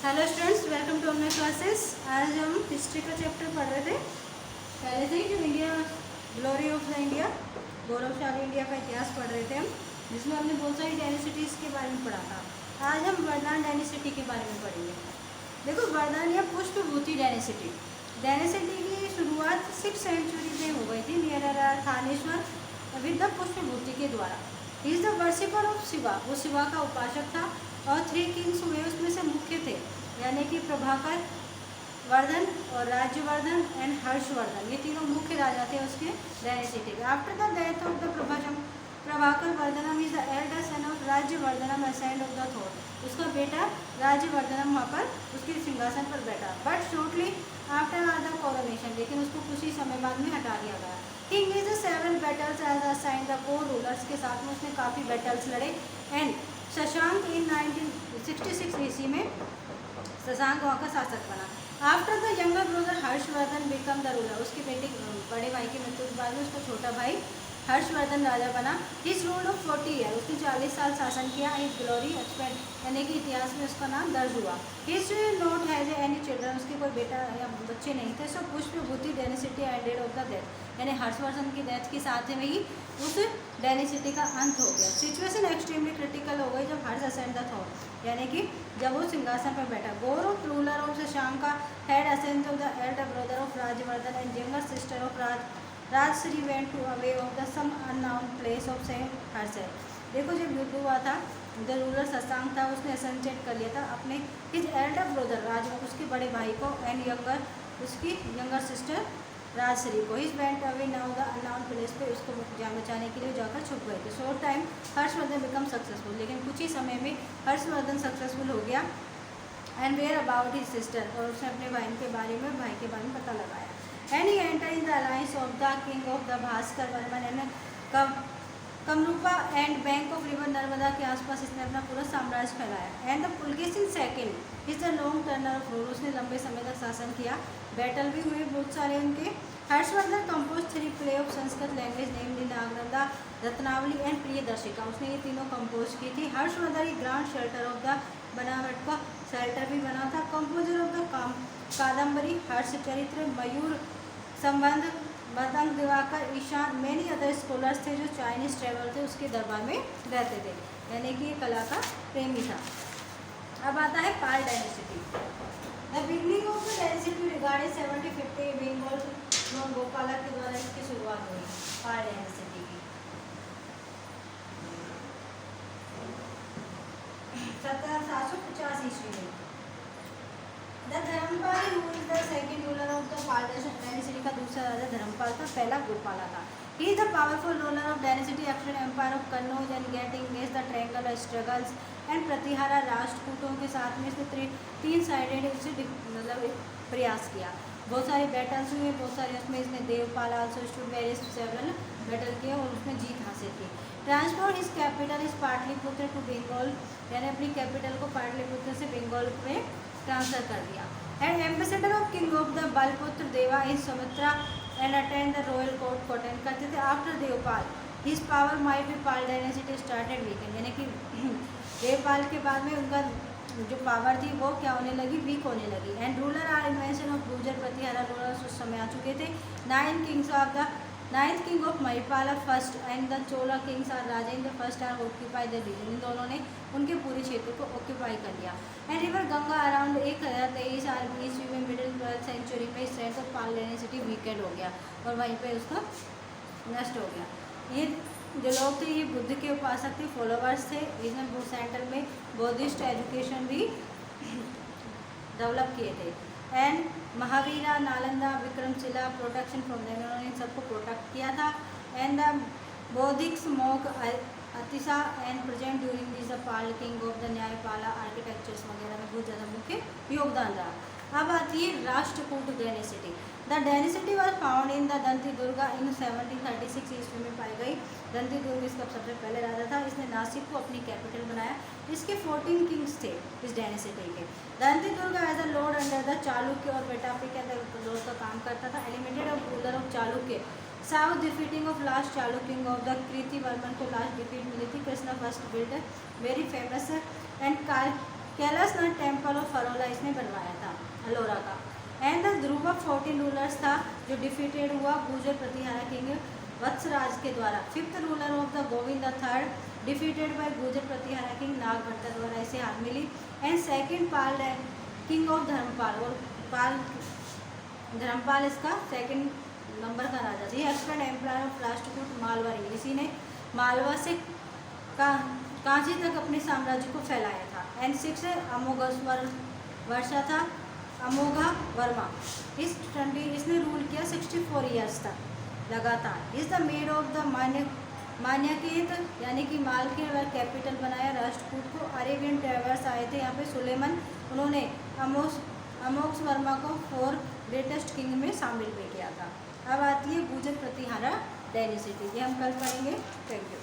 Hello students, welcome to online classes. आज हम history का चैप्टर पढ़ रहे थे। पहले से ही जो India glory of the India, गौरवशाली इंडिया का इतिहास पढ़ रहे थे हम, जिसमें हमने बहुत सारी डायनेसिटीज़ के बारे में पढ़ा था। आज हम वर्धमान डायनेसिटी के बारे में पढ़ेंगे। देखो, वर्धमान या पुष्पभूति डायनेसिटी की शुरुआत 6th सेंचुरी में हो गई थी near Thaneshwar with the Pushpabhuti के द्वारा। ही is the worshipper of Shiva, वो शिवा का उपासक था। और 3 किंग्स हुए, उसमें से मुख्य थे यानी कि प्रभाकर, वर्धन और राज्यवर्धन एंड हर्षवर्धन। ये तीनों मुख्य राजा थे उसके डायनेसिटी के। After the death of the Prabhakar Vardhanam is the elder son of Rajyavardhanam ascend of the throne. उसका बेटा राज्यवर्धनम वहाँ पर उसके सिंहासन पर बैठा। But shortly after the coronation, लेकिन उसको कुछ ही समय बाद में हटा दिया गया। He is several battles as assigned the 4 rulers के साथ में उसने काफ़ी बैटल्स लड़े। एंड शशांक इन 1966 ईस्वी में शशांक वहाँ का शासक बना। After the younger brother Harshvardhan become the ruler, उसके बेटे बड़े भाई की मृत्यु के बाद में उसका छोटा भाई हर्षवर्धन राजा बना। हिज रूल ऑफ 40 ईयर, उसने 40 साल शासन किया। हिज ग्लोरी एक्सपेंड यानी कि इतिहास में उसका नाम दर्ज हुआ। His not has any children, उसके कोई बेटा या बच्चे नहीं थे। So Pushyabhuti dynasty ended of the death, यानी हर्षवर्धन की डेथ के साथ में ही उस डायनेसिटी का अंत हो गया। सिचुएशन एक्सट्रीमली क्रिटिकल हो गई जब हर्ष असेंड द थ्रोन, यानी कि जब वो सिंहासन पर बैठा। गौरव रूलर ऑफ शशांक का head ascend of the elder brother of Rajyavardhan and younger sister of Rajshri went to away of the some unknown place of saint Harshal. देखो, जब युद्ध हुआ था, द रूलर शशांक था, उसने असेंटेड कर लिया था अपने हिज एल्डर ब्रदर राज, उसके बड़े भाई को, एंड यंगर उसकी यंगर सिस्टर राजश्री को। His went away now the unknown place पे, उसको जान बचाने के लिए जाकर छुप गए थे। Short time Harshavardhan become successful, लेकिन कुछ ही समय में हर्षवर्धन सक्सेसफुल हो गया। And where about his sister, और उसने अपने भाई के बारे में पता लगाया। And he enter in the alliance of the king of the Bhaskar Varman and Kamarupa and bank of river Narmada के आसपास इसने अपना पूरा साम्राज्य फैलाया। And the Pulakeshin second is the long turner of rule, उसने लंबे समय तक शासन किया। बैटल भी हुए बहुत सारे उनके। Harshavardhan compose 3 play of Sanskrit language namely Nagananda, Ratnavali and Priyadarshika, उसने ये तीनों कंपोज की थी। Harshavardhan grant shelter of the बनावट का शेल्टर भी बना था। Composer of the Kadambari, Harsha Charitra, Mayura संबंध, Matanga Divakara, Ishana, many other scholars थे जो चाइनीज ट्रेवल थे उसके दरबार में रहते थे, यानी कि ये कला का प्रेमी था। अब आता है Pala dynasty. The beginning of the dynasty regarded 7050 Bengal known Gopala के द्वारा इसकी शुरुआत हुई पाल डायनेसिटी की। 750 ईस्वी में। The Dharmapala who is the second ruler of the Pala dynasty का दूसरा राजा धर्मपाल था, पहला गोपाला था। He is the powerful ruler of dynasty after empire of Kannauj and getting against the triangle struggles and Pratihara राष्ट्रकूटों के साथ में इसने 3 साइडेड मतलब प्रयास किया। बहुत सारे बैटल्स हुए, बहुत सारे उसमें इसने Devapala also stood various several battle किए और उसमें जीत हासिल की। Transfer is capital is Pataliputra to Bengal, यानी अपनी कैपिटल को पाटलिपुत्र से बंगाल में ट्रांसफर कर दिया। And ambassador of king of the Balaputra Deva in Sumatra and attend the royal court को अटेंड करते थे। After Devapala his power might be Pala dynasty started weakened, यानी कि देवपाल के बाद में उनका जो पावर थी वो क्या होने लगी, वीक होने लगी। And ruler are invention of Gurjara Pratihara rulers उस समय आ चुके थे। 9th king of Mahipala first and the Chola kings are Rajendra first are occupy the region, इन दोनों ने उनके पूरे क्षेत्र को ऑक्यूपाई कर लिया। एंड रिवर गंगा अराउंड 1023 ईस्वी में मिडिल 12th सेंचुरी में strength of Pal dynasty weekend हो गया और वहीं पे उसका नष्ट हो गया। ये जो लोग थे ये बुद्ध के उपासक थे, फॉलोवर्स थे। इसमें सेंटर में बौद्धिस्ट एजुकेशन भी डेवलप किए थे। And Mahavira, Nalanda, Vikramashila protection from them, उन्होंने सबको प्रोटेक्ट किया था। एंड द बौद्धिक smoke Atisha and present during this the Pala king of the Nyayapala architectures वगैरह में बहुत ज़्यादा मुख्य योगदान रहा। अब आती है Rashtrakuta dynasty. The dynasty was found in the Danti Durga in 1736 ईस्वी में पाई गई। दंती दुर्ग इसका सबसे पहले राजा था। इसने नासिक को अपनी कैपिटल बनाया। इसके 14 किंग्स थे इस डायनेसिटी के। Danti Durga as a lord under the Chalukya और बेटापी के अंदर लॉर्ड का काम करता था। Eliminated of ruler of Chalukya, south defeating of last Chalukya king of the Kirti Varman को लास्ट डिफीट मिली थी। Krishna first build very famous and Kailashnath temple of फरोला इसने बनवाया था अलोरा का। And the group of 14 rulers था जो डिफीटेड हुआ गुर्जर प्रतिहारा किंग वत्सराज के द्वारा। Fifth ruler of the Govind III defeated by Gurjara Pratihara king Nagabhata द्वारा इसे हार मिली। And second Pala king of Dharmapala, और पाल धर्मपाल इसका सेकंड नंबर का राजा थी। Expert empire of Rashtrakuta Malwa, इसी ने मालवा से कांची तक अपने साम्राज्य को फैलाया था। एंड सिक्स वर्षा था अमोघा वर्मा, इसने रूल किया 64 ईयर्स तक लगातार। Is the made of the Manyakheta यानी कि माल के कैपिटल बनाया राष्ट्रकूट को। अरेबियन ट्रेवलर्स आए थे यहाँ पे सुलेमान, उन्होंने अमोक्ष वर्मा को 4 ग्रेटेस्ट किंग में शामिल भी किया था। अब आती है गुर्जर प्रतिहारा डायनेसिटी, ये हम कल पढ़ेंगे। Thank you.